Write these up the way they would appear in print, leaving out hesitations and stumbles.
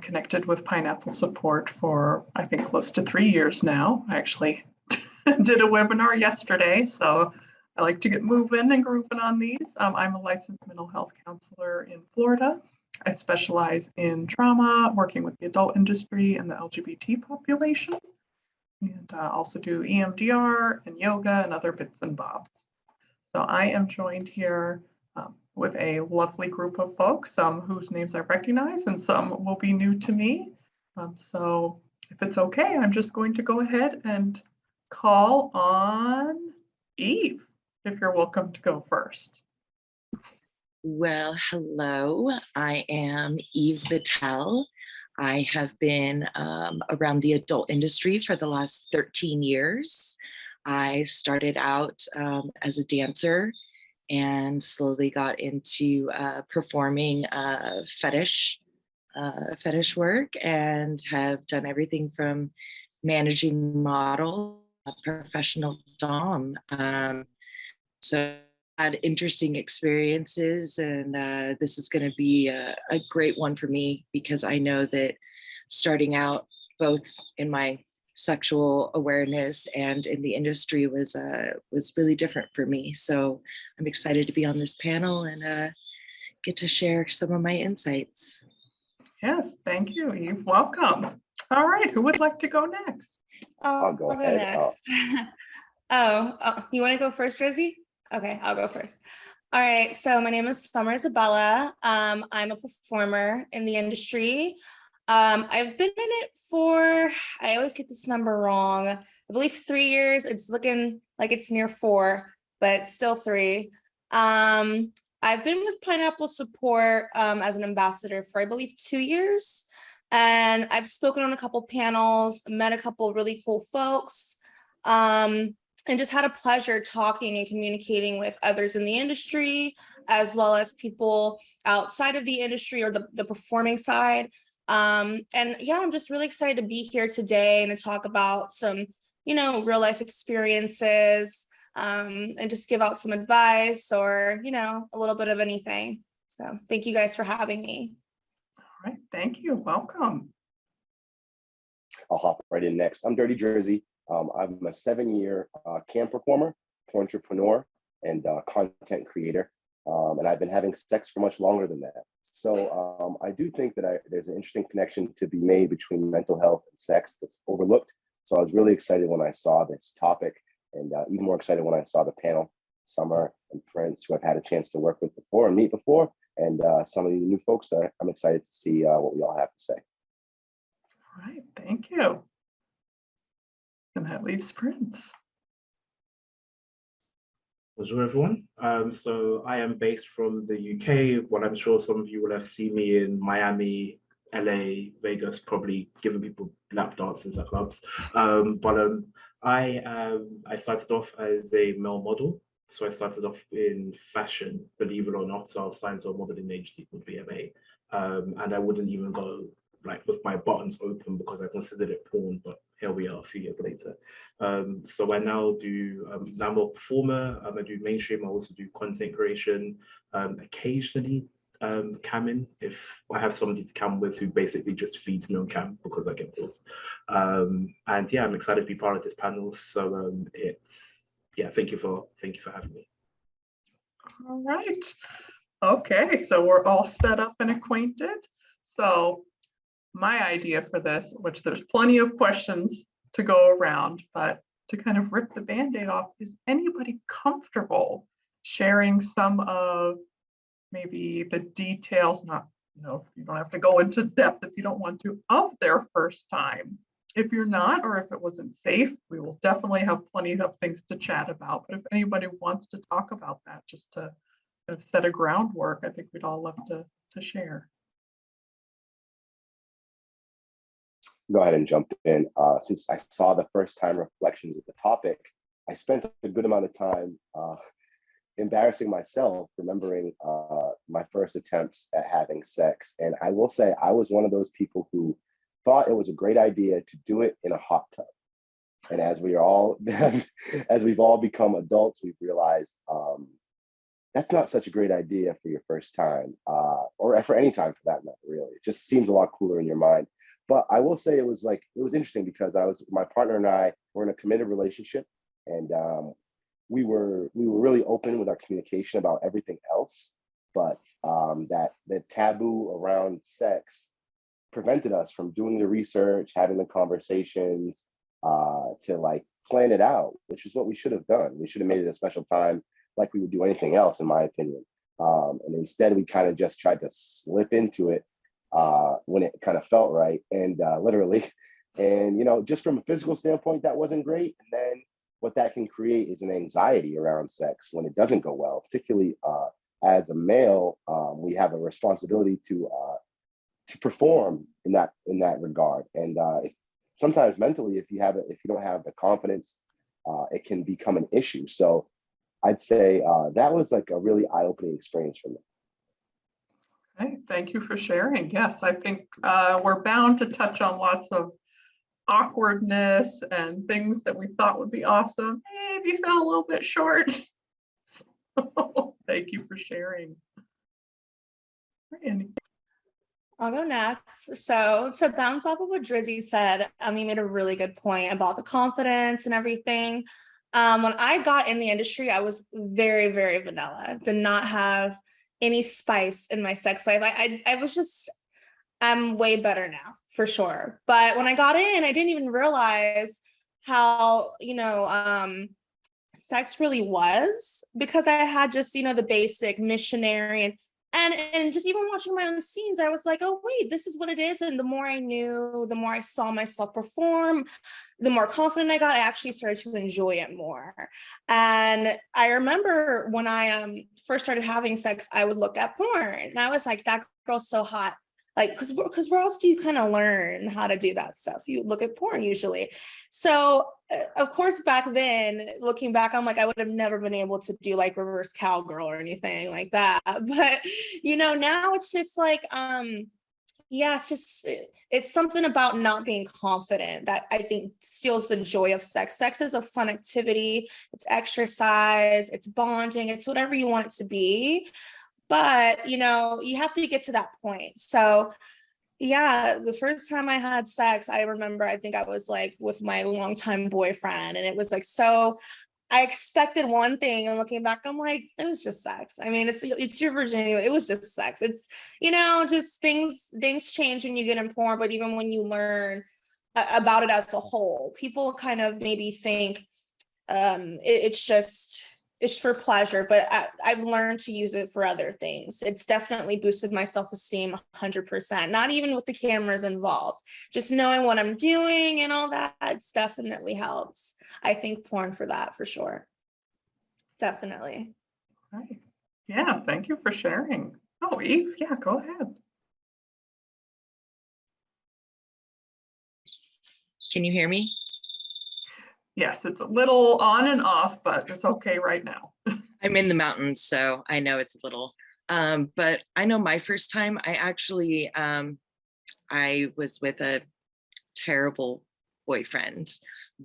connected with Pineapple Support for, I think, close to 3 years now. I actually did a webinar yesterday, so I like to get moving and grooving on these. I'm a licensed mental health counselor in Florida. I specialize in trauma, working with the adult industry and the LGBT population, and also do EMDR and yoga and other bits and bobs. So I am joined here with a lovely group of folks, some whose names I recognize and some will be new to me. So if it's okay, I'm just going to go ahead and call on Yves, if you're welcome to go first. Well, hello, I am Yves Vittelle. I have been around the adult industry for the last 13 years. I started out as a dancer and slowly got into performing fetish work, and have done everything from managing model, professional dom. So had interesting experiences, and this is going to be a great one for me, because I know that starting out both in my sexual awareness and in the industry was really different for me. So I'm excited to be on this panel and get to share some of my insights. Yes, thank you, Yves. Welcome. All right, who would like to go next? I'll go next. You want to go first, Drizzy? Okay, I'll go first. All right, so my name is Sommer Isabella. I'm a performer in the industry. I've been in it for, I always get this number wrong, I believe 3 years. It's looking like it's near 4, but it's still 3. I've been with Pineapple Support as an ambassador for, I believe, 2 years. And I've spoken on a couple panels, met a couple really cool folks, and just had a pleasure talking and communicating with others in the industry, as well as people outside of the industry or the performing side. And yeah, I'm just really excited to be here today and to talk about some, real life experiences, and just give out some advice or, a little bit of anything. So thank you guys for having me. All right, thank you. Welcome. I'll hop right in next. I'm Dirty Drizzy. I'm a 7-year camp performer, entrepreneur, and content creator. And I've been having sex for much longer than that. So I do think that there's an interesting connection to be made between mental health and sex that's overlooked. So I was really excited when I saw this topic, and even more excited when I saw the panel, Sommer and Prince, who I've had a chance to work with before and meet before, and some of the new folks that I'm excited to see what we all have to say. All right, thank you. And that leaves Prince. Bonjour everyone. So I am based from the UK. Well, I'm sure some of you will have seen me in Miami, LA, Vegas, probably giving people lap dances at clubs. I started off as a male model. So I started off in fashion, believe it or not. So I was signed to a modeling agency called VMA. And I wouldn't even go with my buttons open because I considered it porn, but here we are a few years later. So I now now I'm a performer, I do mainstream, I also do content creation, occasionally camming if I have somebody to cam with who basically just feeds me on cam because I get bored. And yeah, I'm excited to be part of this panel. So thank you for having me. All right. Okay, so we're all set up and acquainted. So my idea for this, which there's plenty of questions to go around, but to kind of rip the Band-Aid off, is anybody comfortable sharing some of maybe the details, not, you don't have to go into depth if you don't want to, of their first time? If you're not, or if it wasn't safe, we will definitely have plenty of things to chat about. But if anybody wants to talk about that, just to kind of set a groundwork, I think we'd all love to share. Go ahead and jump in. Since I saw the first time reflections of the topic, I spent a good amount of time embarrassing myself, remembering my first attempts at having sex. And I will say I was one of those people who thought it was a great idea to do it in a hot tub. And as we've all become adults, we've realized that's not such a great idea for your first time, or for any time for that matter, really. It just seems a lot cooler in your mind. But I will say it was interesting because my partner and I were in a committed relationship, and we were really open with our communication about everything else. But that taboo around sex prevented us from doing the research, having the conversations, to like plan it out, which is what we should have done. We should have made it a special time like we would do anything else, in my opinion. And instead, we kind of just tried to slip into it when it kind of felt right, and literally. And, you know, just from a physical standpoint, that wasn't great. And then what that can create is an anxiety around sex when it doesn't go well, particularly as a male. We have a responsibility to perform in that regard. And sometimes mentally, if you don't have the confidence, it can become an issue. So I'd say that was like a really eye-opening experience for me. Okay, thank you for sharing. Yes, I think we're bound to touch on lots of awkwardness and things that we thought would be awesome. Maybe you fell a little bit short. So, thank you for sharing. Randy. I'll go next. So to bounce off of what Drizzy said, he made a really good point about the confidence and everything. When I got in the industry, I was very, very vanilla, did not have any spice in my sex life. I was just, I'm way better now, for sure. But when I got in, I didn't even realize how, sex really was, because I had just, the basic missionary and just even watching my own scenes, I was like, oh, wait, this is what it is. And the more I knew, the more I saw myself perform, the more confident I got, I actually started to enjoy it more. And I remember when I first started having sex, I would look at porn and I was like, that girl's so hot. Like, because where else do you kind of learn how to do that stuff? You look at porn usually. So of course, back then, looking back, I'm like, I would have never been able to do like reverse cowgirl or anything like that. But, now it's just like, yeah, it's something about not being confident that I think steals the joy of sex. Sex is a fun activity. It's exercise, it's bonding, it's whatever you want it to be. But, you have to get to that point. So yeah, the first time I had sex, I remember, I think I was like with my longtime boyfriend, and it was like, so I expected one thing, and looking back, I'm like, it was just sex. I mean, it's your virginity. It was just sex. It's, just things change when you get in porn, but even when you learn about it as a whole, people kind of maybe think it's for pleasure, but I've learned to use it for other things. It's definitely boosted my self-esteem 100%, not even with the cameras involved. Just knowing what I'm doing and all that, it's definitely helps. I think porn for that, for sure. Definitely. Right. Yeah, thank you for sharing. Oh, Yves, yeah, go ahead. Can you hear me? Yes, it's a little on and off, but it's okay right now. I'm in the mountains, so I know it's a little, but I know my first time, I actually, I was with a terrible boyfriend,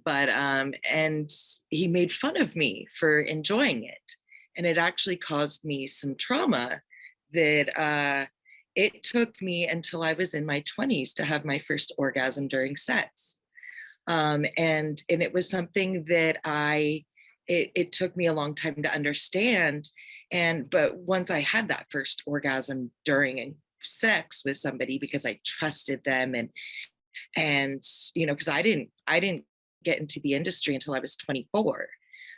but, and he made fun of me for enjoying it. And it actually caused me some trauma that it took me until I was in my 20s to have my first orgasm during sex. And it was something that it took me a long time to understand. But once I had that first orgasm during sex with somebody, because I trusted them and because I didn't get into the industry until I was 24.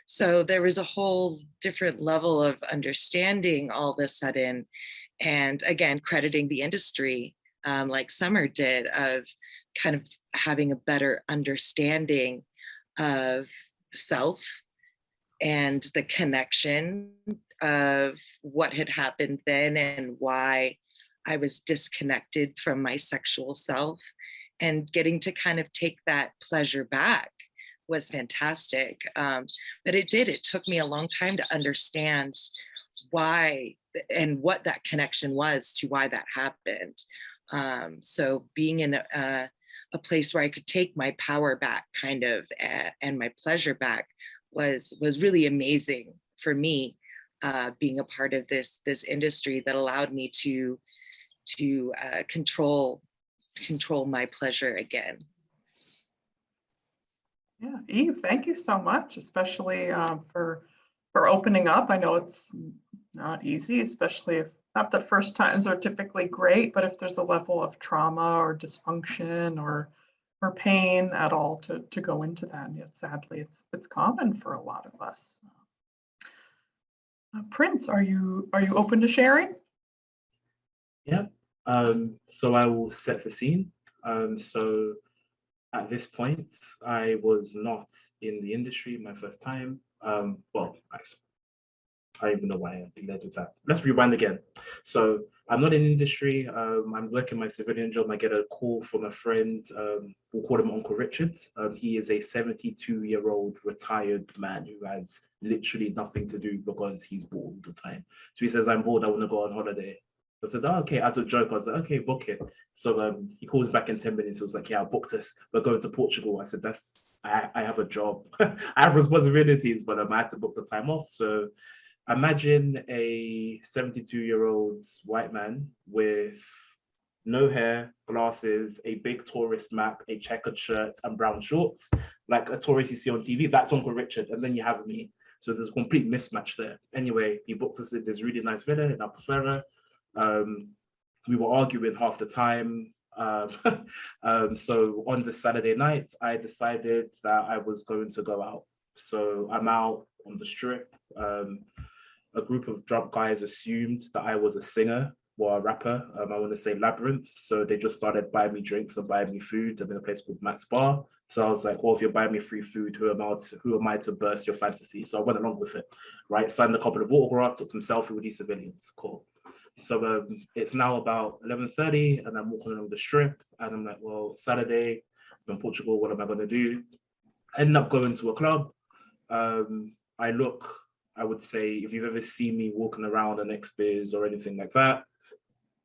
So there was a whole different level of understanding all of a sudden. And again, crediting the industry, like Sommer did, of kind of having a better understanding of self and the connection of what had happened then and why I was disconnected from my sexual self, and getting to kind of take that pleasure back was fantastic. But it took me a long time to understand why and what that connection was to why that happened. So being in a place where I could take my power back kind of and my pleasure back was really amazing for me. being a part of this industry that allowed me to control my pleasure again. Yeah, Yves, thank you so much, especially for opening up. I know it's not easy, especially if not that first times are typically great, but if there's a level of trauma or dysfunction or pain at all to go into that. And yet, sadly, it's common for a lot of us. Prince, are you open to sharing? Yeah. So I will set the scene. So at this point, I was not in the industry my first time. Well, I don't even know why I led with that. Let's rewind again. So I'm not in the industry. I'm working my civilian job. I get a call from a friend. We'll call him Uncle Richard. He is a 72-year-old retired man who has literally nothing to do because he's bored all the time. So he says, I'm bored, I want to go on holiday. I said, oh, okay, as a joke, I was like, okay, book it. So he calls back in 10 minutes. He was like, yeah, I booked us. We're going to Portugal. I said, I have a job. I have responsibilities, but I had to book the time off. So imagine a 72-year-old white man with no hair, glasses, a big tourist map, a checkered shirt, and brown shorts, like a tourist you see on TV. That's Uncle Richard. And then you have me. So there's a complete mismatch there. Anyway, he booked us at this really nice villa in Albufeira. We were arguing half the time. So on the Saturday night, I decided that I was going to go out. So I'm out on the strip. A group of drunk guys assumed that I was a singer or a rapper. I want to say Labyrinth. So they just started buying me drinks and buying me food. I'm in a place called Matt's Bar. So I was like, well, if you're buying me free food, who am I to burst your fantasy? So I went along with it, right? Signed a couple of autographs, took some selfie with these civilians. Cool. So it's now about 11:30 and I'm walking along the strip and I'm like, well, Saturday, I'm in Portugal, what am I going to do? I ended up going to a club. I would say, if you've ever seen me walking around an X-Biz or anything like that,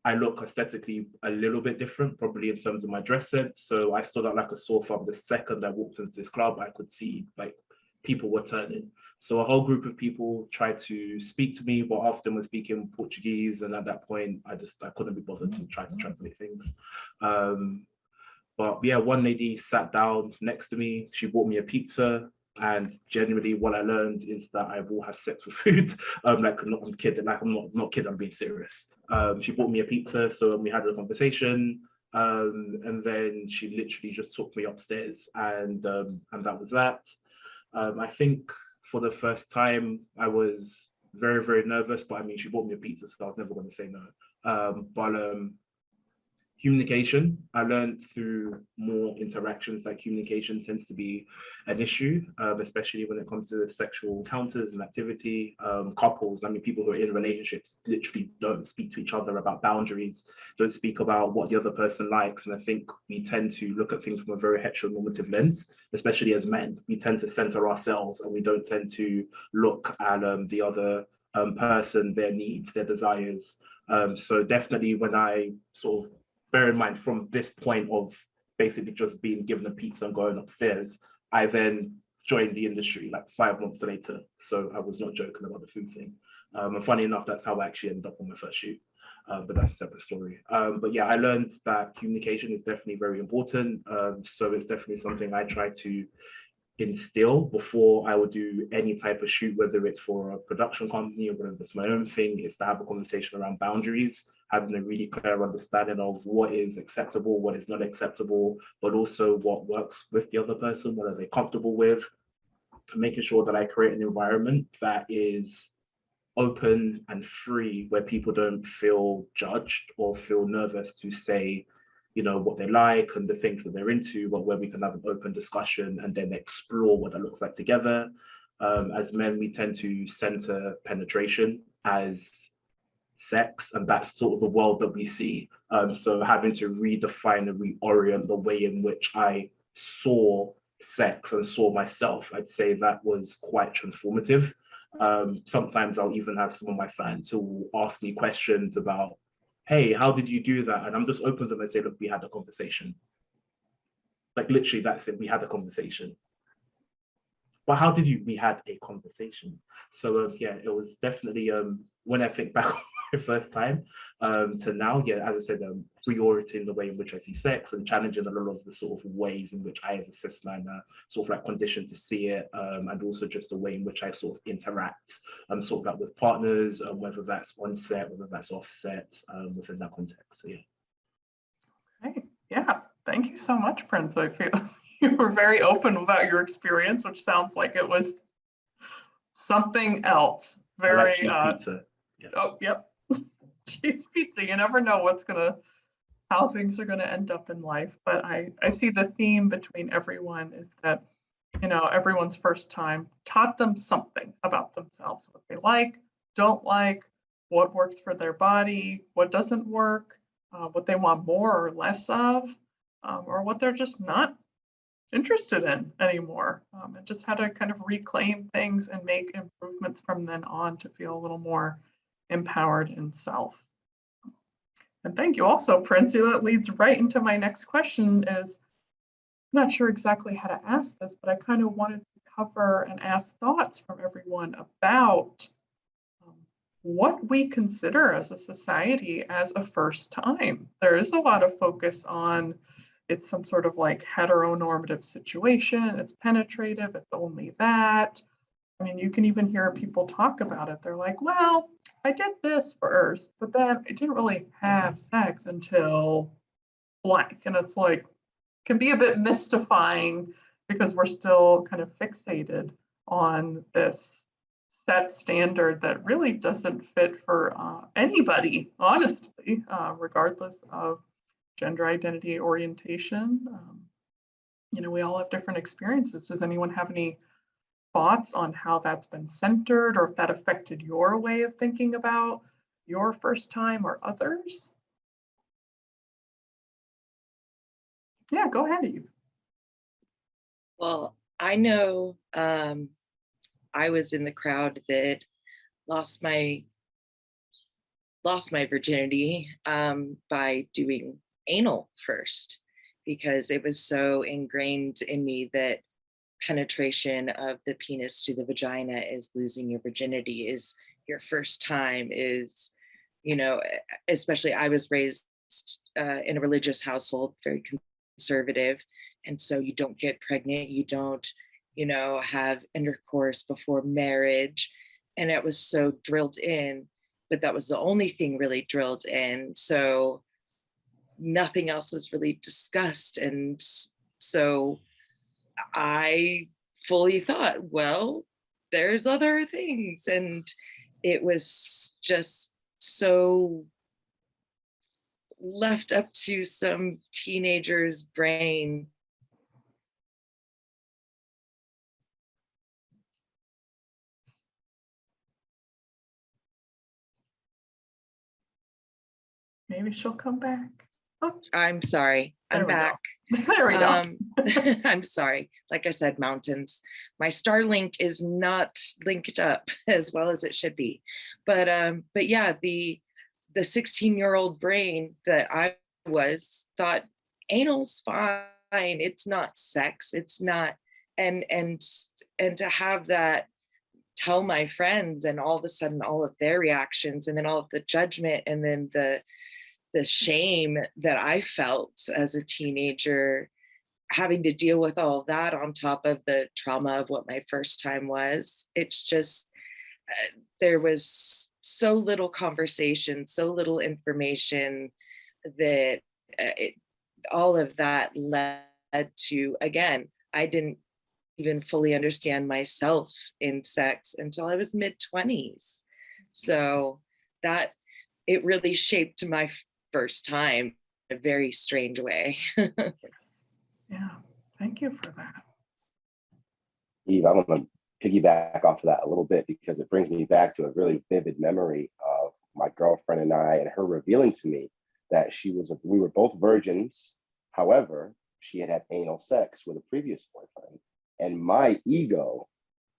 I look aesthetically a little bit different, probably in terms of my dress sense. So I stood out like a sore thumb. The second I walked into this club, I could see like people were turning. So a whole group of people tried to speak to me, but often were speaking Portuguese. And at that point, I couldn't be bothered to try to translate things. But yeah, one lady sat down next to me. She bought me a pizza. And generally, what I learned is that I will have sex with food. I'm kidding. Like I'm not kidding. I'm being serious. She bought me a pizza, so we had a conversation, and then she literally just took me upstairs, and that was that. I think for the first time, I was very, very nervous. But I mean, she bought me a pizza, so I was never going to say no. But communication, I learned through more interactions that communication tends to be an issue, especially when it comes to sexual encounters and activity. Couples, I mean, people who are in relationships literally don't speak to each other about boundaries, don't speak about what the other person likes. And I think we tend to look at things from a very heteronormative lens, especially as men. We tend to center ourselves and we don't tend to look at the other person, their needs, their desires. So definitely when I sort of, bear in mind, from this point of basically just being given a pizza and going upstairs, I then joined the industry like 5 months later. So I was not joking about the food thing. And funny enough, that's how I actually ended up on my first shoot. But that's a separate story. But yeah, I learned that communication is definitely very important. So it's definitely something I try to instill before I would do any type of shoot, whether it's for a production company or whether it's my own thing, is to have a conversation around boundaries, having a really clear understanding of what is acceptable, what is not acceptable, but also what works with the other person, what are they comfortable with, making sure that I create an environment that is open and free, where people don't feel judged or feel nervous to say, you know, what they like and the things that they're into, but where we can have an open discussion and then explore what that looks like together. As men, we tend to center penetration as sex, and that's sort of the world that we see. So having to redefine and reorient the way in which I saw sex and saw myself, I'd say that was quite transformative. Sometimes I'll even have some of my fans who will ask me questions about, hey, how did you do that? And I'm just open to them and say, look, we had a conversation. Like literally, that's it, we had a conversation. but how did we had a conversation. So yeah, it was definitely when I think back on my first time to now, yeah, as I said, reorienting the way in which I see sex and challenging a lot of the sort of ways in which I as a cis-liner sort of like conditioned to see it, and also just the way in which I sort of interact sort of like with partners, whether that's on set, whether that's offset, within that context. So yeah. Okay. Yeah, thank you so much, Prince. I feel you were very open about your experience, which sounds like it was something else. I like Very cheese pizza. Yeah. Oh, yep. Cheese pizza. You never know how things are gonna end up in life. But I see the theme between everyone is that, everyone's first time taught them something about themselves, what they like, don't like, what works for their body, what doesn't work, what they want more or less of, or what they're just not interested in anymore, and just how to kind of reclaim things and make improvements from then on to feel a little more empowered in self. And thank you also, Prince. That leads right into my next question is, I'm not sure exactly how to ask this, but I kind of wanted to cover and ask thoughts from everyone about what we consider as a society as a first time. There is a lot of focus on it's some sort of like heteronormative situation, it's penetrative, it's only that. I mean, you can even hear people talk about it. They're like, well, I did this first, but then I didn't really have sex until blank. And it's like, can be a bit mystifying because we're still kind of fixated on this set standard that really doesn't fit for anybody, honestly, regardless of gender identity, orientation. We all have different experiences. Does anyone have any thoughts on how that's been centered or if that affected your way of thinking about your first time or others? Yeah, go ahead, Eve. Well, I know I was in the crowd that lost my virginity by doing anal first, because it was so ingrained in me that penetration of the penis to the vagina is losing your virginity, is your first time, is, especially I was raised in a religious household, very conservative. And so you don't get pregnant, you don't, have intercourse before marriage. And it was so drilled in, but that was the only thing really drilled in. So nothing else was really discussed. And so I fully thought, well, there's other things. And it was just so left up to some teenager's brain. Maybe she'll come back. Oh, I'm sorry, I'm back. There we go. I'm sorry. Like I said, mountains. My Starlink is not linked up as well as it should be. But yeah, the 16-year-old brain that I was thought anal's fine. It's not sex. It's not. And to have that tell my friends, and all of a sudden all of their reactions, and then all of the judgment, and then the shame that I felt as a teenager, having to deal with all of that on top of the trauma of what my first time was. It's just, there was so little conversation, so little information, that all of that led to, again, I didn't even fully understand myself in sex until I was mid-20s. So that, it really shaped my first time in a very strange way. Yeah, thank you for that. Eve, I want to piggyback off of that a little bit because it brings me back to a really vivid memory of my girlfriend and I, and her revealing to me that we were both virgins. However, she had had anal sex with a previous boyfriend. And my ego,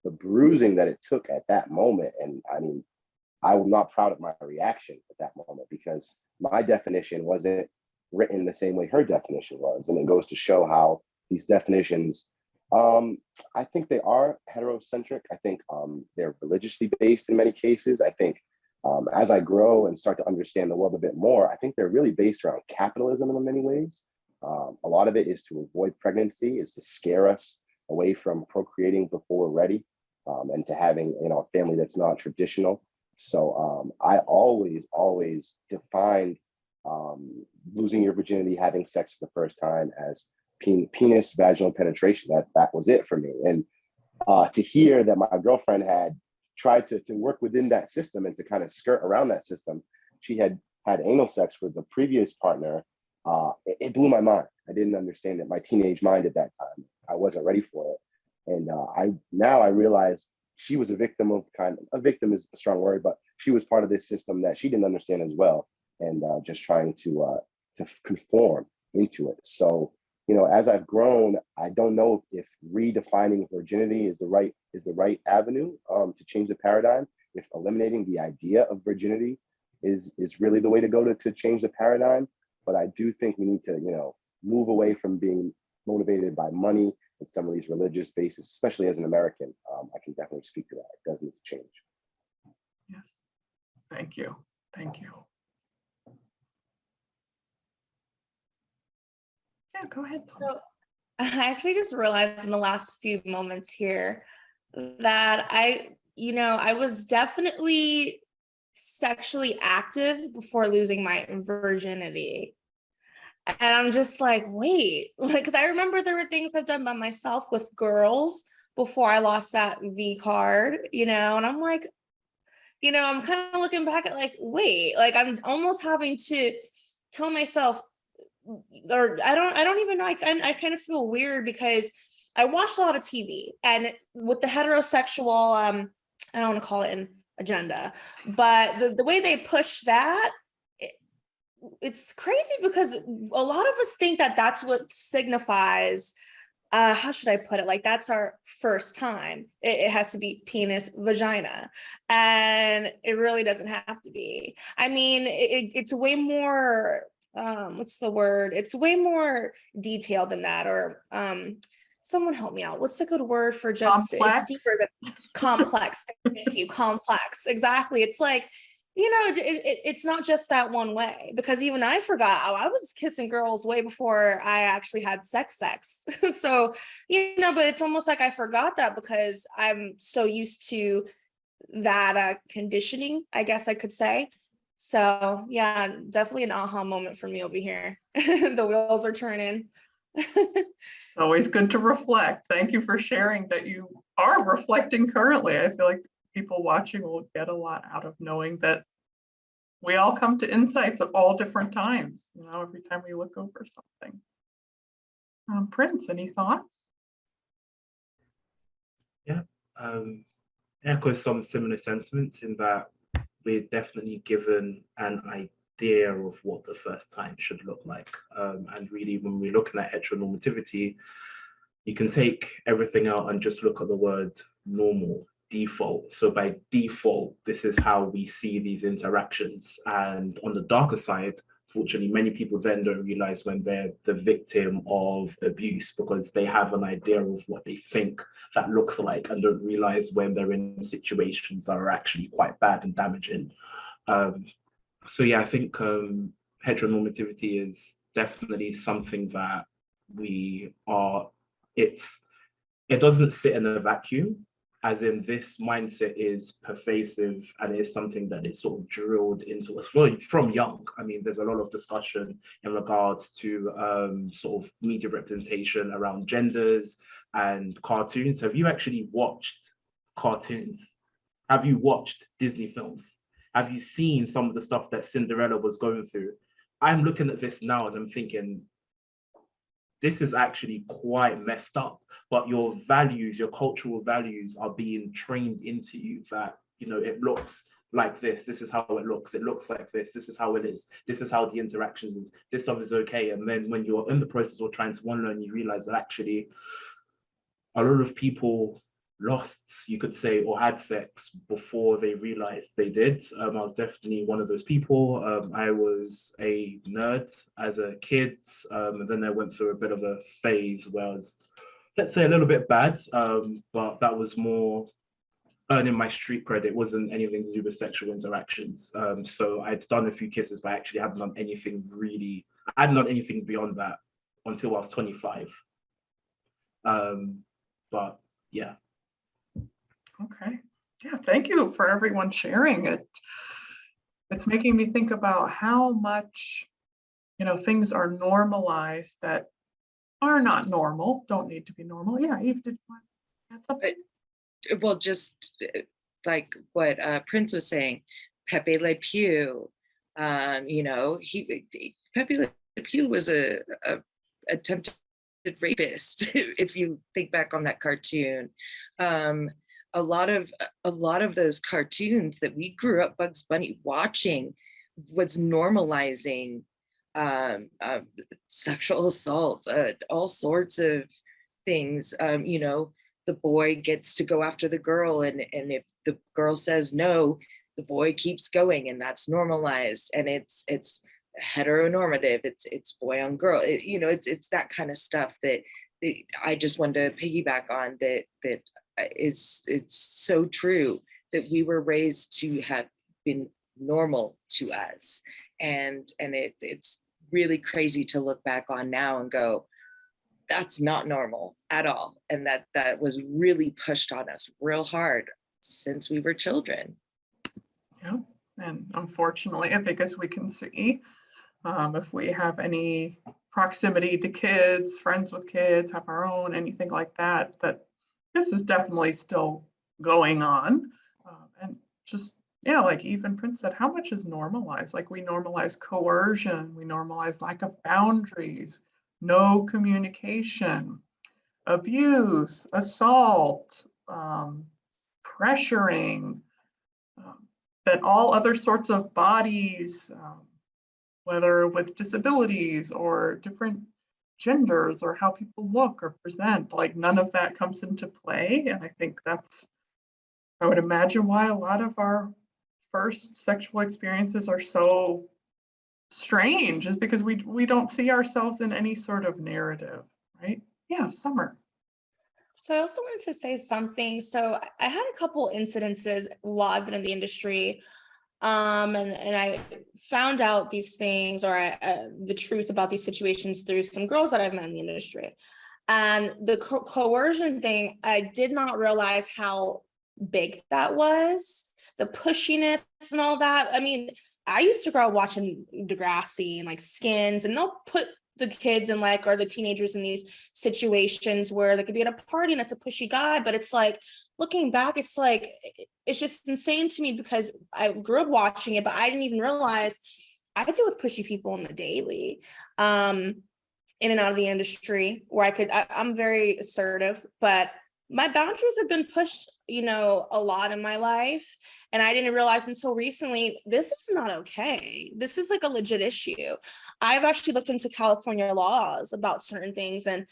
the bruising that it took at that moment, and I mean, I was not proud of my reaction at that moment because my definition wasn't written the same way her definition was. And it goes to show how these definitions I think they are heterocentric. I think they're religiously based in many cases. I think as I grow and start to understand the world a bit more, I think they're really based around capitalism in many ways. A lot of it is to avoid pregnancy, is to scare us away from procreating before we're ready, and to having, you know, a family that's not traditional. So I always defined losing your virginity, having sex for the first time, as penis vaginal penetration. That was it for me. And to hear that my girlfriend had tried to work within that system and to kind of skirt around that system, she had had anal sex with the previous partner. It blew my mind. I didn't understand it. My teenage mind at that time, I wasn't ready for it. And I realize she was a victim of a victim is a strong word, but she was part of this system that she didn't understand as well, and just trying to conform into it. So, you know, as I've grown, I don't know if redefining virginity is the right avenue to change the paradigm. If eliminating the idea of virginity is really the way to go to change the paradigm. But I do think we need to, you know, move away from being motivated by money and some of these religious bases, especially as an American. I can definitely speak to that. It does need to change. Yes, thank you. Thank you. Yeah, go ahead. So I actually just realized in the last few moments here that I was definitely sexually active before losing my virginity. And I'm just like, wait, like, because I remember there were things I've done by myself with girls before I lost that V card, you know, and I'm like, you know, I'm kind of looking back at like, wait, like I'm almost having to tell myself, or I don't even know, I kind of feel weird because I watched a lot of TV, and with the heterosexual, I don't want to call it an agenda, but the way they push that, it's crazy because a lot of us think that that's what signifies, how should I put it? Like, that's our first time. It has to be penis, vagina. And it really doesn't have to be. I mean, it's way more, what's the word? It's way more detailed than that. Or someone help me out. What's a good word for just, Complex? it's deeper than complex. Thank you, complex. Exactly. It's like, you know, it's not just that one way, because even I forgot, I was kissing girls way before I actually had sex. So, you know, but it's almost like I forgot that because I'm so used to that conditioning, I guess I could say. So yeah, definitely an aha moment for me over here. The wheels are turning. It's always good to reflect. Thank you for sharing that you are reflecting currently. I feel like people watching will get a lot out of knowing that we all come to insights at all different times, you know, every time we look over something. Prince, any thoughts? Yeah, echo some similar sentiments in that we're definitely given an idea of what the first time should look like. And really, when we're looking at heteronormativity, you can take everything out and just look at the word normal, default. So by default, this is how we see these interactions. And on the darker side, fortunately, many people then don't realize when they're the victim of abuse, because they have an idea of what they think that looks like and don't realize when they're in situations that are actually quite bad and damaging. So yeah, I think heteronormativity is definitely something that we are, it doesn't sit in a vacuum, as in this mindset is pervasive and is something that is sort of drilled into us from young. I mean, there's a lot of discussion in regards to sort of media representation around genders and cartoons. Have you actually watched cartoons? Have you watched Disney films? Have you seen some of the stuff that Cinderella was going through? I'm looking at this now and I'm thinking, this is actually quite messed up, but your values, your cultural values are being trained into you that, you know, it looks like this is how it looks like this is how it is, this is how the interactions is, this stuff is okay. And then when you're in the process of trying to unlearn, you realize that actually a lot of people lost, you could say, or had sex before they realized they did. I was definitely one of those people. I was a nerd as a kid, and then I went through a bit of a phase where I was let's say a little bit bad, but that was more earning my street cred. It wasn't anything to do with sexual interactions. So I'd done a few kisses, but I actually hadn't done anything really, I hadn't done anything beyond that until I was 25. But yeah. Okay. Yeah, thank you for everyone sharing it. It's making me think about how much, things are normalized that are not normal, don't need to be normal. Yeah, Eve, did you want to add something? Well, just like what Prince was saying, Pepe Le Pew, Pepe Le Pew was a attempted rapist. If you think back on that cartoon, a lot of those cartoons that we grew up Bugs Bunny watching was normalizing sexual assault, all sorts of things. The boy gets to go after the girl, and if the girl says no, the boy keeps going, and that's normalized, and it's heteronormative. It's boy on girl. It's that kind of stuff that I just wanted to piggyback on. That it's so true that we were raised to have been normal to us, and it's really crazy to look back on now and go, that's not normal at all. And that was really pushed on us real hard since we were children. Yeah, and unfortunately, I think as we can see, if we have any proximity to kids, friends with kids, have our own, anything like that, that this is definitely still going on. And just, yeah, like even Prince said, how much is normalized? Like we normalize coercion, we normalize lack of boundaries, no communication, abuse, assault, pressuring, that all other sorts of bodies, whether with disabilities or different genders or how people look or present, like none of that comes into play. And I think I would imagine why a lot of our first sexual experiences are so strange, is because we don't see ourselves in any sort of narrative, right? Yeah, Summer. So I also wanted to say something. So I had a couple incidences while I've been in the industry, and I found out these things, or the truth about these situations through some girls that I've met in the industry. And the coercion thing, I did not realize how big that was, the pushiness and all that. I mean, I used to grow up watching Degrassi and like Skins, and they'll put the kids and or the teenagers in these situations where they could be at a party and it's a pushy guy. But it's like, looking back, it's just insane to me because I grew up watching it, but I didn't even realize I deal with pushy people on the daily, in and out of the industry, where I'm very assertive, but my boundaries have been pushed, a lot in my life. And I didn't realize until recently, this is not okay. This is like a legit issue. I've actually looked into California laws about certain things, and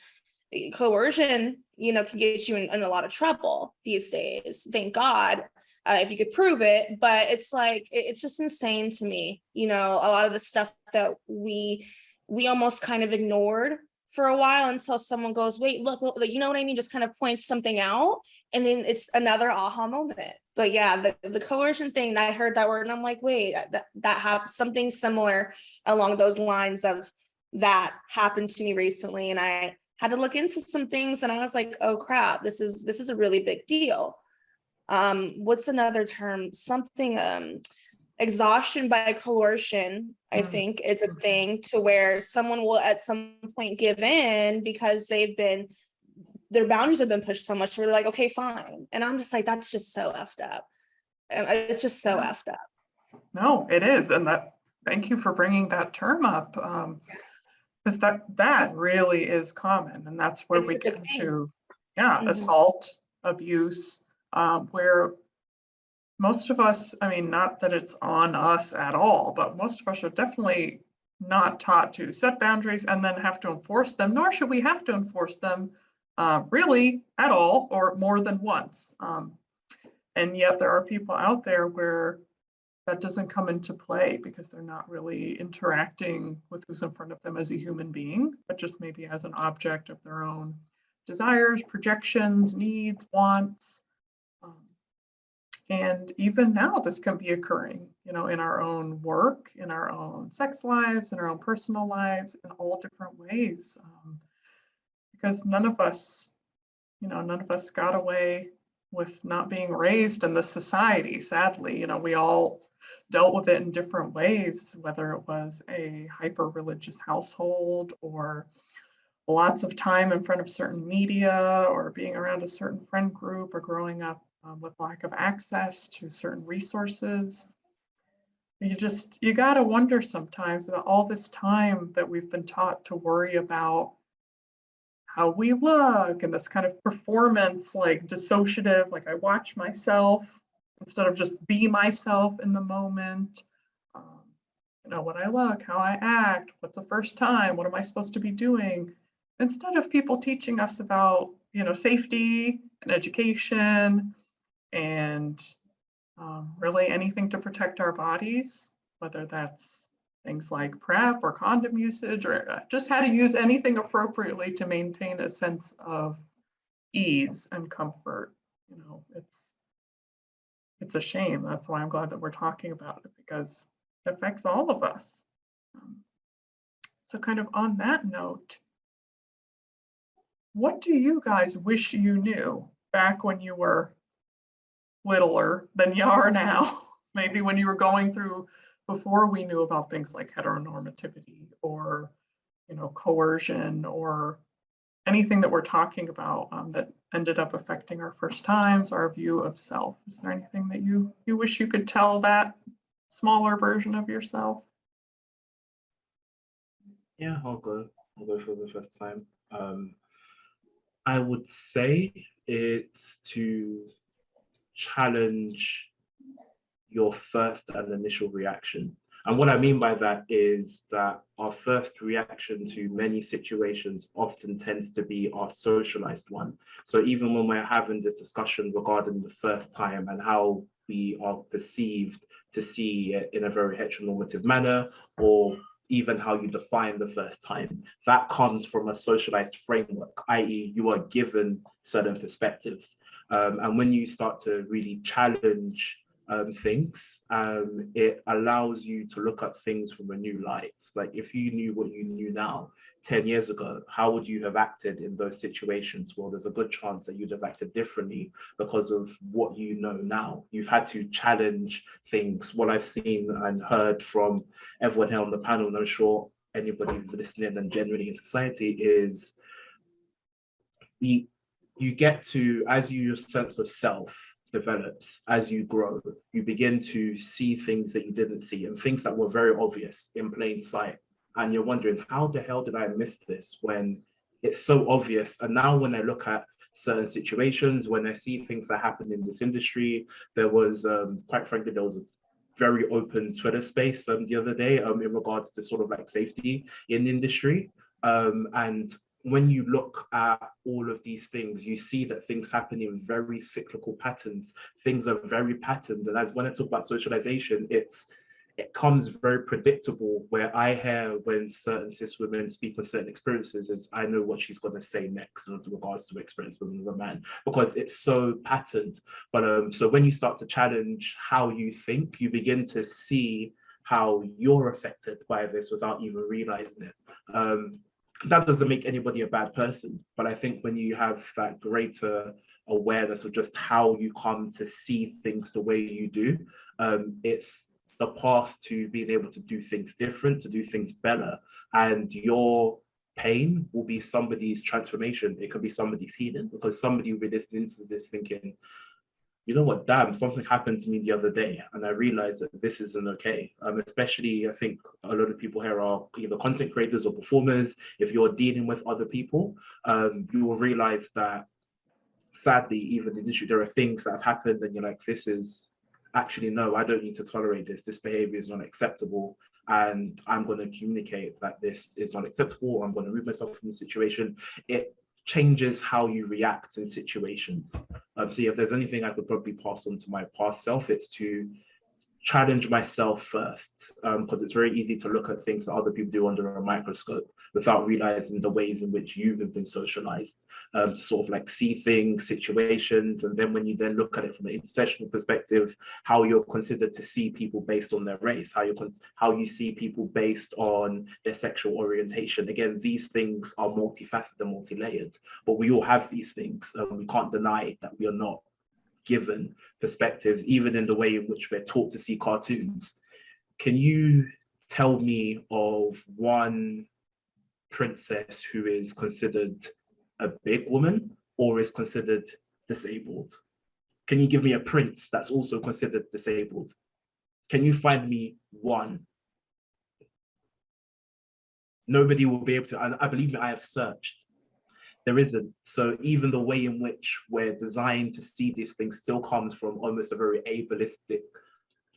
coercion, can get you in a lot of trouble these days. Thank God, if you could prove it. But it's like, it's just insane to me. A lot of the stuff that we almost kind of ignored for a while until someone goes, wait, look, you know what I mean? Just kind of points something out, and then it's another aha moment. But yeah, the coercion thing, I heard that word and I'm like, wait, that happened, something similar along those lines of that happened to me recently. And I had to look into some things, and I was like, oh crap, this is a really big deal. What's another term? Something, exhaustion by coercion, I think, is a thing, to where someone will at some point give in because their boundaries have been pushed so much, where they're like, okay, fine. And I'm just like, that's just so effed up. It's just so effed up. No, it is. And thank you for bringing that term up. Because that really is common. And that's where we get into, assault, abuse, where most of us, I mean, not that it's on us at all, but most of us are definitely not taught to set boundaries and then have to enforce them, nor should we have to enforce them really at all, or more than once. And yet there are people out there where that doesn't come into play because they're not really interacting with who's in front of them as a human being, but just maybe as an object of their own desires, projections, needs, wants. And even now, this can be occurring, you know, in our own work, in our own sex lives, in our own personal lives, in all different ways. Because none of us, you know, none of us got away with not being raised in this society. Sadly, you know, we all dealt with it in different ways, whether it was a hyper-religious household or lots of time in front of certain media or being around a certain friend group or growing up with lack of access to certain resources. You got to wonder sometimes about all this time that we've been taught to worry about how we look and this kind of performance, like dissociative, like I watch myself instead of just be myself in the moment. You know, what I look, how I act, what's the first time, what am I supposed to be doing? Instead of people teaching us about, you know, safety and education and really anything to protect our bodies, whether that's things like PrEP or condom usage or just how to use anything appropriately to maintain a sense of ease and comfort. You know, it's a shame. That's why I'm glad that we're talking about it, because it affects all of us. So kind of on that note, what do you guys wish you knew back when you were littler than you are now? Maybe when you were going through, before we knew about things like heteronormativity or, you know, coercion or anything that we're talking about that ended up affecting our first times, our view of self. Is there anything that you wish you could tell that smaller version of yourself? Yeah, I'll go for the first time. I would say it's to challenge your first and initial reaction. And what I mean by that is that our first reaction to many situations often tends to be our socialized one. So even when we're having this discussion regarding the first time and how we are perceived to see it in a very heteronormative manner, or even how you define the first time, that comes from a socialized framework, i.e. you are given certain perspectives. And when you start to really challenge things, it allows you to look at things from a new light. Like if you knew what you knew now 10 years ago, how would you have acted in those situations? Well, there's a good chance that you'd have acted differently because of what you know now. You've had to challenge things. What I've seen and heard from everyone here on the panel, and I'm sure anybody who's listening and generally in society, is you get to, as your sense of self develops, as you grow, you begin to see things that you didn't see and things that were very obvious in plain sight. And you're wondering, how the hell did I miss this when it's so obvious? And now when I look at certain situations, when I see things that happen in this industry, there was, quite frankly, there was a very open Twitter space the other day in regards to sort of like safety in the industry. And when you look at all of these things, you see that things happen in very cyclical patterns. Things are very patterned. And as when I talk about socialization, it comes very predictable, where I hear when certain cis women speak on certain experiences, is I know what she's going to say next in regards to experience with a man, because it's so patterned. But so when you start to challenge how you think, you begin to see how you're affected by this without even realizing it. That doesn't make anybody a bad person, but I think when you have that greater awareness of just how you come to see things the way you do, it's the path to being able to do things different, to do things better. And your pain will be somebody's transformation. It could be somebody's healing, because somebody will be listening to this thinking, you know what, damn, something happened to me the other day and I realized that this isn't okay. Especially, I think a lot of people here are either content creators or performers. If you're dealing with other people, you will realize that sadly, even in the industry, there are things that have happened and you're like, this is actually, no, I don't need to tolerate this. This behavior is not acceptable. And I'm going to communicate that this is not acceptable. I'm going to remove myself from the situation. It changes how you react in situations. So if there's anything I could probably pass on to my past self, it's to challenge myself first, because it's very easy to look at things that other people do under a microscope without realizing the ways in which you have been socialized to sort of like see things, situations, and then when you then look at it from an intersectional perspective, how you're considered to see people based on their race, how you see people based on their sexual orientation. Again, these things are multifaceted and multi-layered, but we all have these things. We can't deny that we are not given perspectives, even in the way in which we're taught to see cartoons. Can you tell me of one princess who is considered a big woman or is considered disabled? Can you give me a prince that's also considered disabled? Can you find me one? Nobody will be able to, and I believe me, I have searched. There isn't. So even the way in which we're designed to see these things still comes from almost a very ableistic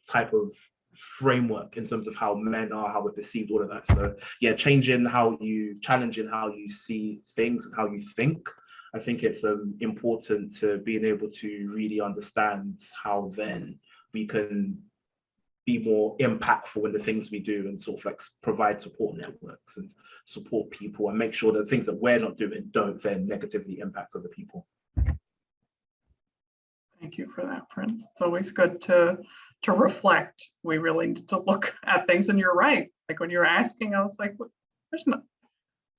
type of framework in terms of how men are, how we're perceived, all of that. So yeah, challenging how you see things and how you think. I think it's important to being able to really understand how then we can be more impactful in the things we do and sort of like provide support networks and support people and make sure that things that we're not doing don't then negatively impact other people. Thank you for that, Prince. It's always good to reflect. We really need to look at things, and you're right. Like when you're asking, I was like,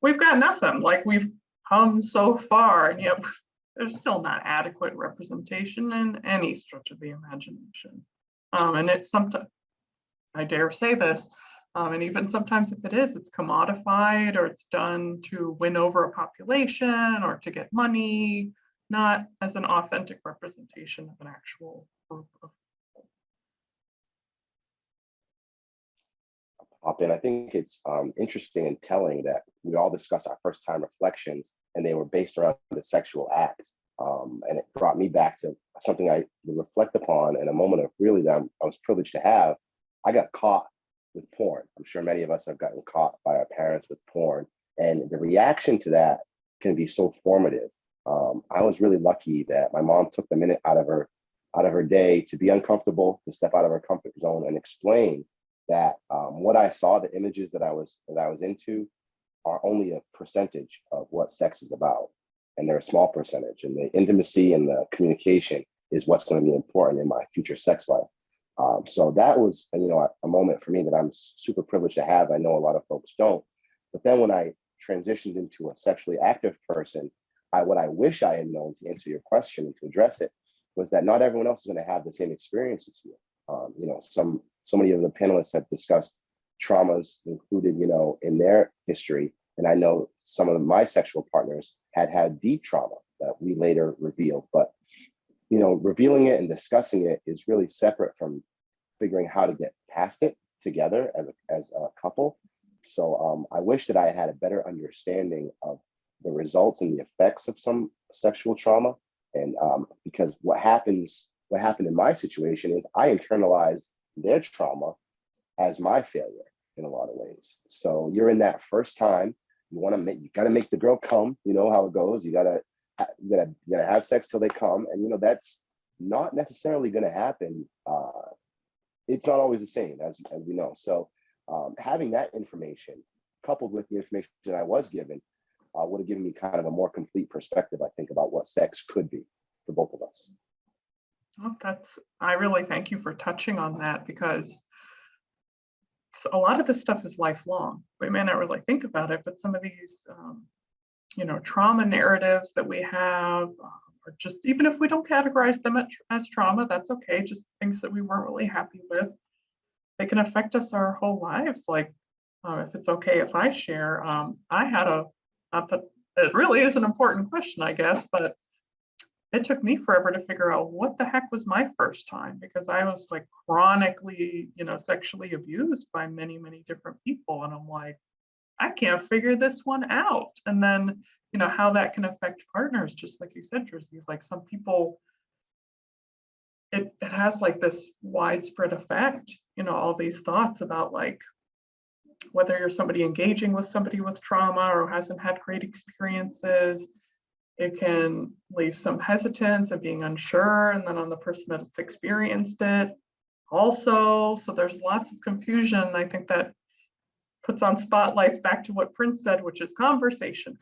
we've got nothing. Like we've come so far, and yet there's still not adequate representation in any stretch of the imagination. And it's sometimes, I dare say this, and even sometimes if it is, it's commodified or it's done to win over a population or to get money, not as an authentic representation of an actual group of people. And I think it's interesting and telling that we all discussed our first time reflections and they were based around the sexual act. And it brought me back to something I reflect upon in a moment of really that I was privileged to have. I got caught with porn. I'm sure many of us have gotten caught by our parents with porn. And the reaction to that can be so formative. I was really lucky that my mom took the minute out of her day to be uncomfortable, to step out of her comfort zone and explain that what I saw, the images that I was into, are only a percentage of what sex is about. And they're a small percentage, and the intimacy and the communication is what's going to be important in my future sex life. So that was, a moment for me that I'm super privileged to have. I know a lot of folks don't. But then when I transitioned into a sexually active person, what I wish I had known, to answer your question and to address it, was that not everyone else is going to have the same experience as you. So many of the panelists have discussed traumas included, in their history. And I know some of my sexual partners had deep trauma that we later revealed. But, revealing it and discussing it is really separate from figuring how to get past it together as a couple. So I wish that I had a better understanding of the results and the effects of some sexual trauma. And because what happened in my situation is I internalized their trauma as my failure in a lot of ways. So you're in that first time, you gotta make the girl come, you know how it goes. You gotta have sex till they come. And that's not necessarily gonna happen. It's not always the same, as we know. So having that information coupled with the information that I was given would have given me kind of a more complete perspective, I think, about what sex could be for both of us. Well, I really thank you for touching on that, because a lot of this stuff is lifelong. We may not really think about it, but some of these, trauma narratives that we have, or just even if we don't categorize them as trauma, that's okay. Just things that we weren't really happy with, they can affect us our whole lives. Like, if it's okay if I share, I had it really is an important question, I guess, but it took me forever to figure out what the heck was my first time, because I was like chronically, sexually abused by many, many different people. And I'm like, I can't figure this one out. And then, how that can affect partners, just like you said, Drizzy, like some people, it has like this widespread effect, all these thoughts about like, whether you're somebody engaging with somebody with trauma or hasn't had great experiences, it can leave some hesitance and being unsure. And then on the person that's experienced it, also, so there's lots of confusion. I think that puts on spotlights back to what Prince said, which is conversation.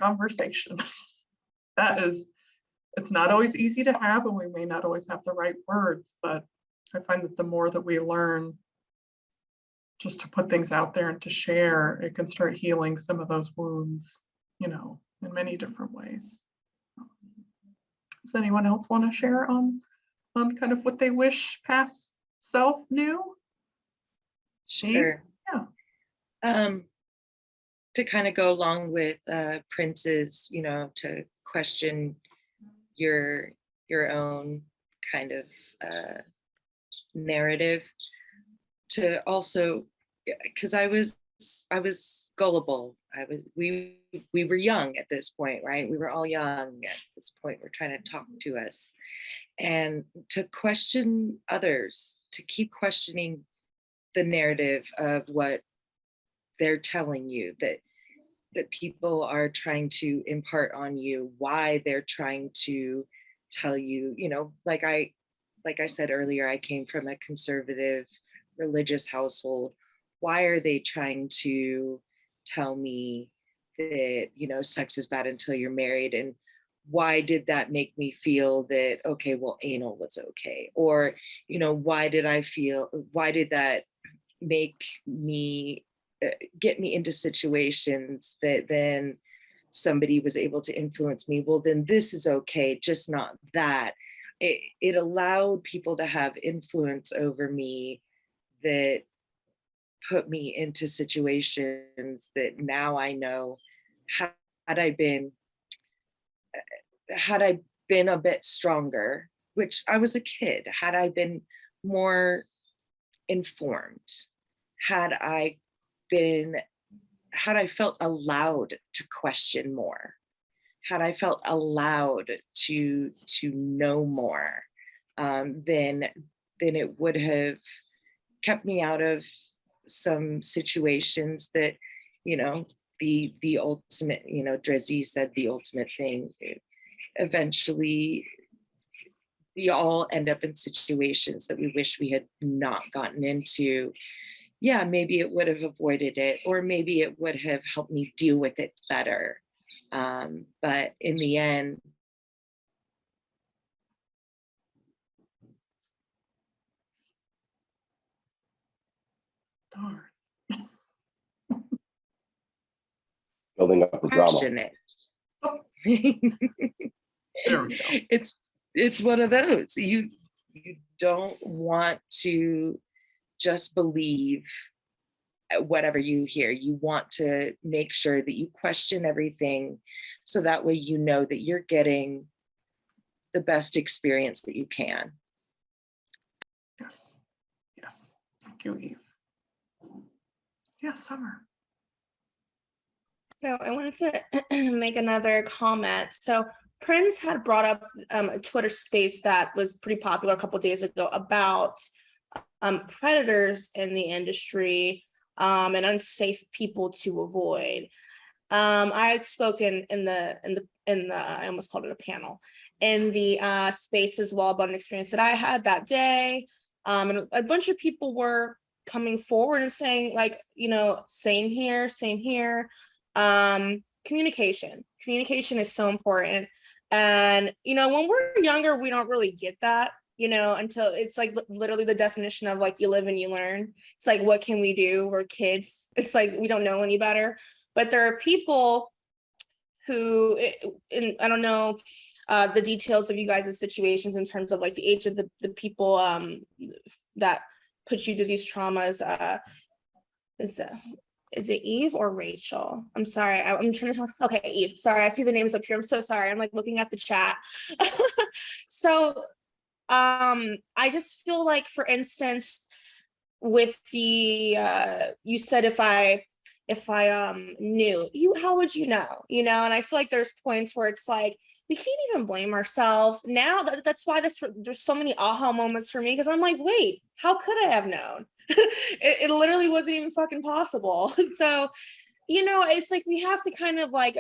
That is, it's not always easy to have, and we may not always have the right words, but I find that the more that we learn just to put things out there and to share, it can start healing some of those wounds, you know, in many different ways. Does anyone else want to share on kind of what they wish past self knew? Sure. Yeah. To kind of go along with Prince's, you know, to question your own kind of narrative, to also, because I was gullible. We were young at this point, right? We were all young at this point. We're trying to talk to us, and to question others, to keep questioning the narrative of what they're telling you, that people are trying to impart on you, why they're trying to tell you, you know, like I said earlier, I came from a conservative religious household. Why are they trying to tell me that, you know, sex is bad until you're married? And why did that make me feel that, okay, well, anal was okay? Or, you know, why did that make me get me into situations that then somebody was able to influence me? Well, then this is okay, just not that. It allowed people to have influence over me that put me into situations that now I know, had I been a bit stronger, which I was a kid, had I been more informed, had I felt allowed to question more, had I felt allowed to know more, then it would have kept me out of some situations that, you know, the ultimate, you know, Drizzy said the ultimate thing. Eventually, we all end up in situations that we wish we had not gotten into. Yeah, maybe it would have avoided it, or maybe it would have helped me deal with it better. But in the end, Darn. Building up the question drama. it. There we go. It's one of those. You don't want to just believe whatever you hear. You want to make sure that you question everything, so that way you know that you're getting the best experience that you can. Yes. Yes. Thank you, Eve. Yeah, Summer. So I wanted to make another comment. So Prince had brought up a Twitter space that was pretty popular a couple of days ago about predators in the industry and unsafe people to avoid. I had spoken in the I almost called it a panel, in the space as well, about an experience that I had that day. And a bunch of people were coming forward and saying, like, you know, same here. Communication is so important. And, you know, when we're younger, we don't really get that, you know, until it's like literally the definition of like, you live and you learn. It's like, what can we do? We're kids. It's like, we don't know any better. But there are people who, and I don't know the details of you guys' situations in terms of like the age of the people that put you through these traumas. Is it Eve or Rachel? I'm sorry, I'm trying to talk. Okay, Eve. Sorry, I see the names up here. I'm so sorry. I'm like looking at the chat. So I just feel like, for instance, with the you said if I knew you, how would you know? You know, and I feel like there's points where it's like we can't even blame ourselves now. That's why there's so many aha moments for me, because I'm like, wait, how could I have known? it literally wasn't even fucking possible. So, you know, it's like we have to kind of like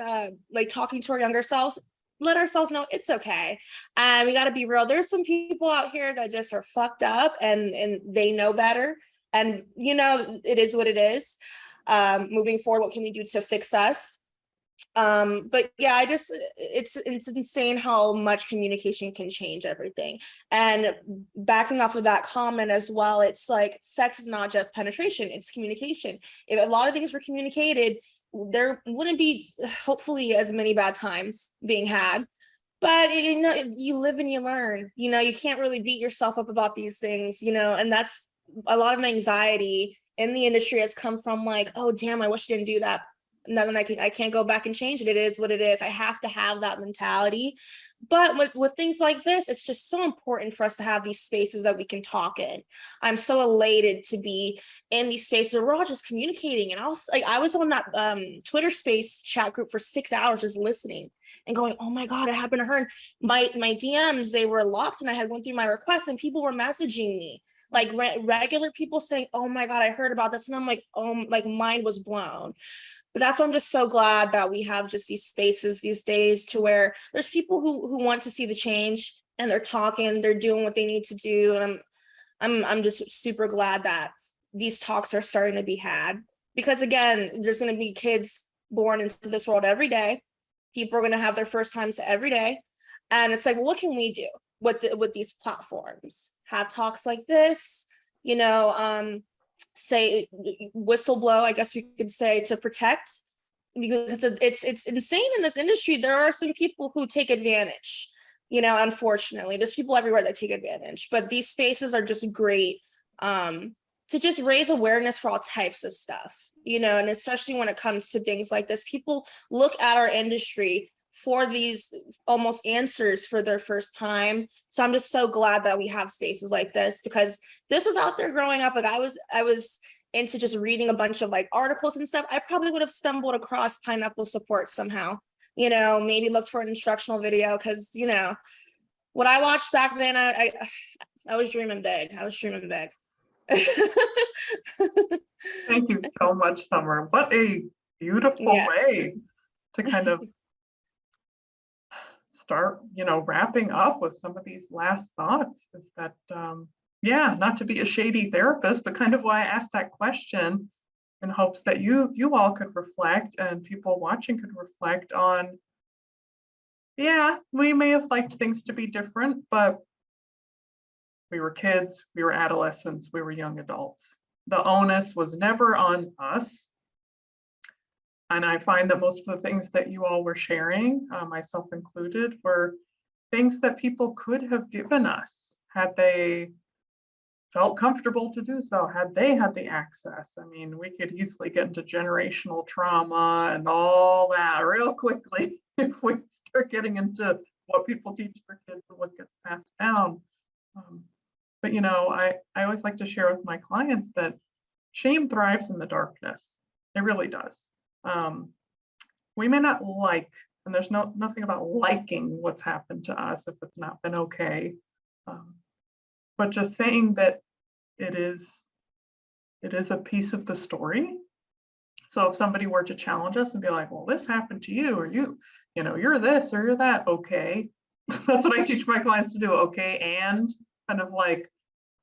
talking to our younger selves. let ourselves know it's okay. And we got to be real. There's some people out here that just are fucked up and they know better. And, you know, it is what it is. Moving forward, what can we do to fix us? But yeah, it's insane how much communication can change everything. And backing off of that comment as well, it's like sex is not just penetration, it's communication. If a lot of things were communicated, there wouldn't be hopefully as many bad times being had. But you know, you live and you learn. You know, you can't really beat yourself up about these things, you know, and that's a lot of my anxiety in the industry has come from like, oh damn, I wish I didn't do that. Nothing I can't go back and change it. It is what it is. I have to have that mentality. But with things like this, it's just so important for us to have these spaces that we can talk in. I'm so elated to be in these spaces where we're all just communicating. And I was on that Twitter space chat group for 6 hours just listening and going, oh my God, it happened to her. And my DMs, they were locked and I had went through my requests and people were messaging me. Like regular people saying, oh my God, I heard about this. And I'm like, oh, like mind was blown. But that's why I'm just so glad that we have just these spaces these days to where there's people who want to see the change and they're talking, they're doing what they need to do. And I'm just super glad that these talks are starting to be had, because again, there's going to be kids born into this world every day. People are going to have their first times every day. And it's like, well, what can we do with these platforms? Have talks like this, you know, say whistleblow, I guess we could say, to protect, because it's insane in this industry. There are some people who take advantage, you know, unfortunately. There's people everywhere that take advantage, but these spaces are just great to just raise awareness for all types of stuff, you know, and especially when it comes to things like this. People look at our industry for these almost answers for their first time. So I'm just so glad that we have spaces like this, because this was out there growing up. Like I was into just reading a bunch of like articles and stuff. I probably would have stumbled across pineapple support somehow, you know, maybe looked for an instructional video, because, you know, what I watched back then, I was dreaming big. I was dreaming big. Thank you so much, Sommer. What a beautiful way to kind of start, you know, wrapping up with some of these last thoughts. Is that, yeah, not to be a shady therapist, but kind of why I asked that question, in hopes that you all could reflect and people watching could reflect on, yeah, we may have liked things to be different, but we were kids, we were adolescents, we were young adults. The onus was never on us. And I find that most of the things that you all were sharing, myself included, were things that people could have given us had they felt comfortable to do so, had they had the access. I mean, we could easily get into generational trauma and all that real quickly if we start getting into what people teach their kids and what gets passed down. But, you know, I always like to share with my clients that shame thrives in the darkness. It really does. We may not like, and there's nothing about liking what's happened to us if it's not been okay, but just saying that it is a piece of the story. So if somebody were to challenge us and be like, well, this happened to you, or you know, you're this or you're that, okay. That's what I teach my clients to do. Okay, and kind of like,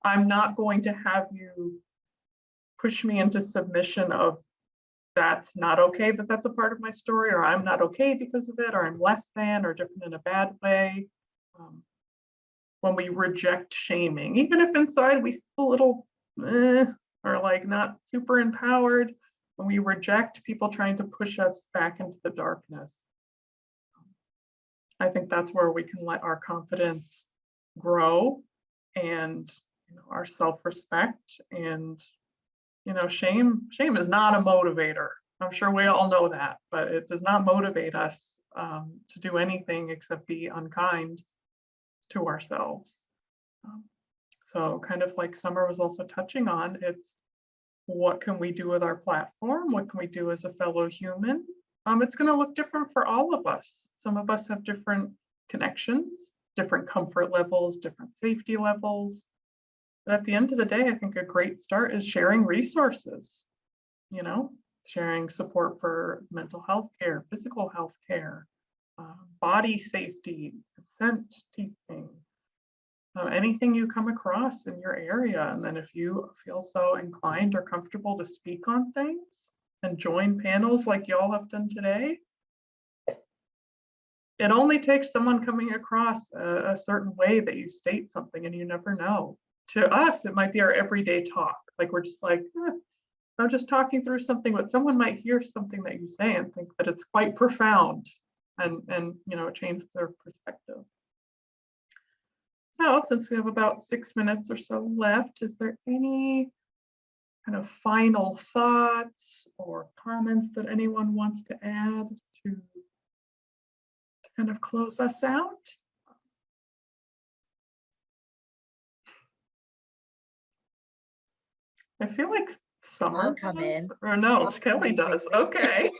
I'm not going to have you push me into submission of that's not okay, that that's a part of my story, or I'm not okay because of it, or I'm less than or different in a bad way. When we reject shaming, even if inside we feel a little or like not super empowered, when we reject people trying to push us back into the darkness, I think that's where we can let our confidence grow, and, you know, our self-respect. And, you know, shame is not a motivator. I'm sure we all know that, but it does not motivate us to do anything except be unkind to ourselves. So kind of like Sommer was also touching on, it's what can we do with our platform? What can we do as a fellow human? It's going to look different for all of us. Some of us have different connections, different comfort levels, different safety levels. But at the end of the day, I think a great start is sharing resources, you know, sharing support for mental health care, physical health care, body safety, consent teaching, anything you come across in your area. And then if you feel so inclined or comfortable to speak on things and join panels like y'all have done today, it only takes someone coming across a certain way that you state something, and you never know. To us, it might be our everyday talk. Like we're just like, I'm just talking through something, but someone might hear something that you say and think that it's quite profound, and you know, it changes their perspective. So since we have about 6 minutes or so left, is there any kind of final thoughts or comments that anyone wants to add to kind of close us out? I feel like Sommer I'll come does, in. or no, I'll come Kelly in does. quickly. Okay.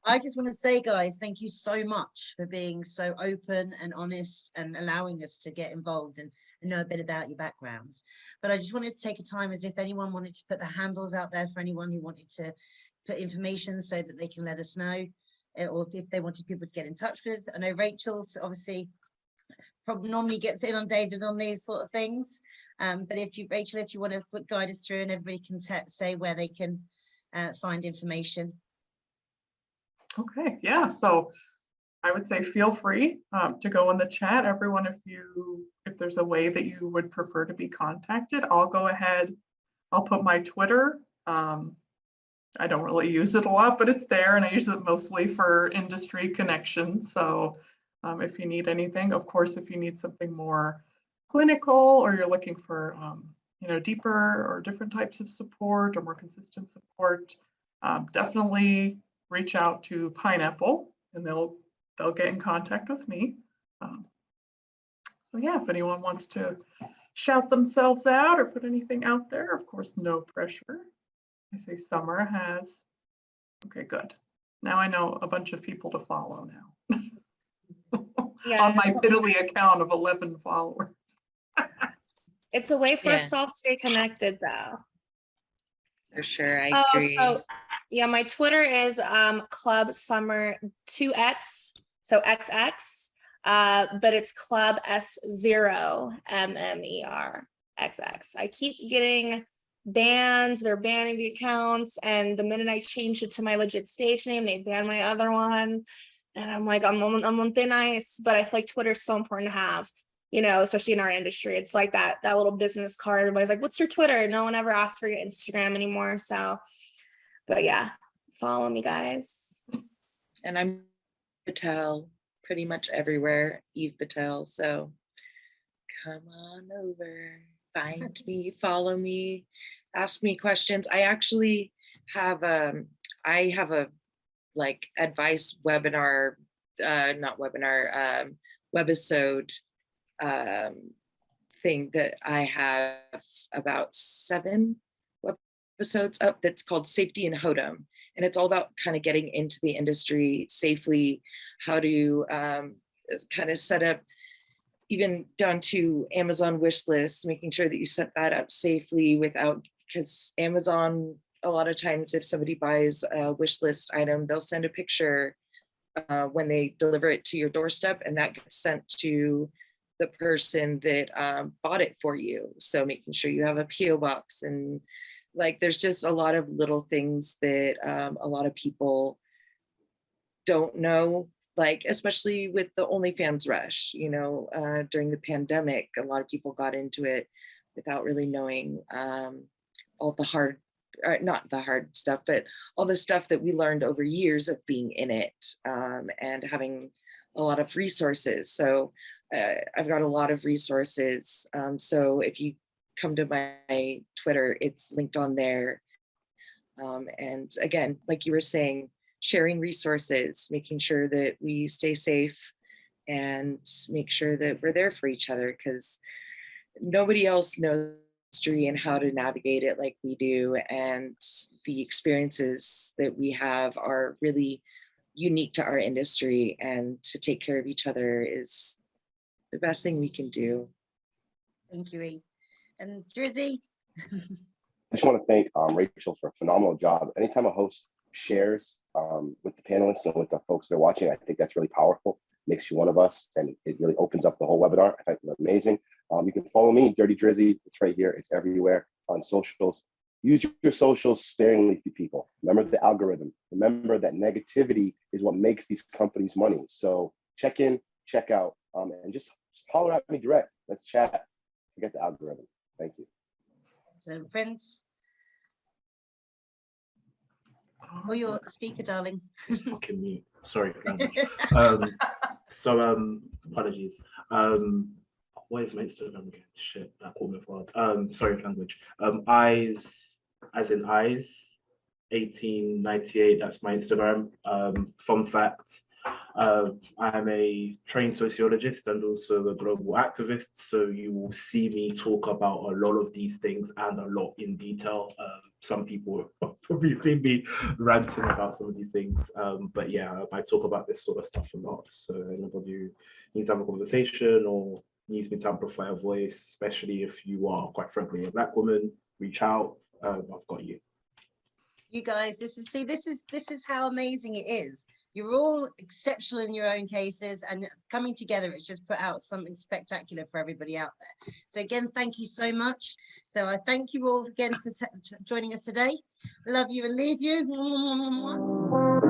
I just want to say, guys, thank you so much for being so open and honest and allowing us to get involved and know a bit about your backgrounds. But I just wanted to take a time as if anyone wanted to put their handles out there for anyone who wanted to put information so that they can let us know, or if they wanted people to get in touch with. I know Rachel's obviously probably normally gets inundated on these sort of things. But if you, Rachel, if you want to guide us through and everybody can say where they can find information. Okay, yeah, so I would say feel free to go in the chat. Everyone, if there's a way that you would prefer to be contacted, I'll go ahead. I'll put my Twitter. I don't really use it a lot, but it's there, and I use it mostly for industry connections. So if you need anything, of course, if you need something more clinical, or you're looking for you know, deeper or different types of support or more consistent support, definitely reach out to Pineapple, and they'll get in contact with me. So yeah, if anyone wants to shout themselves out or put anything out there, of course, no pressure. I say Sommer has. Okay, good. Now I know a bunch of people to follow now. Yeah. On my piddly account of 11 followers. It's a way for Yeah. us to all stay connected, though. For sure, I agree. So yeah, my Twitter is Club Sommer 2X, so XX, but it's Club S0 MMER XX. I keep getting bans. They're banning the accounts, and the minute I changed it to my legit stage name, they banned my other one. And I'm like, I'm on thin ice, but I feel like Twitter is so important to have, you know, especially in our industry. It's like that little business card. Everybody's like, what's your Twitter? No one ever asks for your Instagram anymore. So, but yeah, follow me, guys. And I'm Batelle pretty much everywhere, Yves Vittelle. So come on over, find me, follow me, ask me questions. I actually have a like advice webinar, not webinar, webisode thing that I have about 7 episodes up that's called Safety in Hodom. And it's all about kind of getting into the industry safely, how to kind of set up, even down to Amazon wish lists, making sure that you set that up safely without, because Amazon, a lot of times if somebody buys a wish list item, they'll send a picture when they deliver it to your doorstep, and that gets sent to the person that bought it for you. So making sure you have a PO box, and like there's just a lot of little things that a lot of people don't know, like especially with the OnlyFans rush, you know, during the pandemic, a lot of people got into it without really knowing all the hard, not the hard stuff, but all the stuff that we learned over years of being in it, and having a lot of resources. So I've got a lot of resources. So if you come to my Twitter, it's linked on there. And again, like you were saying, sharing resources, making sure that we stay safe and make sure that we're there for each other, because nobody else knows history and how to navigate it like we do. And the experiences that we have are really unique to our industry, and to take care of each other is the best thing we can do. Thank you, Eve. And Drizzy? I just want to thank Rachel for a phenomenal job. Anytime a host shares with the panelists and with the folks that are watching. I think that's really powerful. Makes you one of us, and it really opens up the whole webinar. I think it's amazing. You can follow me, Dirty Drizzy. It's right here. It's everywhere on socials. Use your socials sparingly, people. Remember the algorithm. Remember that negativity is what makes these companies money. So check in, check out, and just holler at me direct. Let's chat. Forget the algorithm. Thank you. So, Prince. Oh, your speaker, darling. Fucking mute. Sorry. Apologies. What is my Instagram again? Shit, that caught me off guard. Sorry, language. Eyes, as in eyes, 1898. That's my Instagram. Fun fact. I'm a trained sociologist and also a global activist, so you will see me talk about a lot of these things and a lot in detail. Some people have probably seen me ranting about some of these things, but yeah, I talk about this sort of stuff a lot. So anybody who needs to have a conversation or needs me to amplify a voice, especially if you are, quite frankly, a Black woman, reach out. I've got you. You guys, this is how amazing it is. You're all exceptional in your own cases, and coming together, it's just put out something spectacular for everybody out there. So again, thank you so much. So I thank you all again for joining us today. Love you and leave you.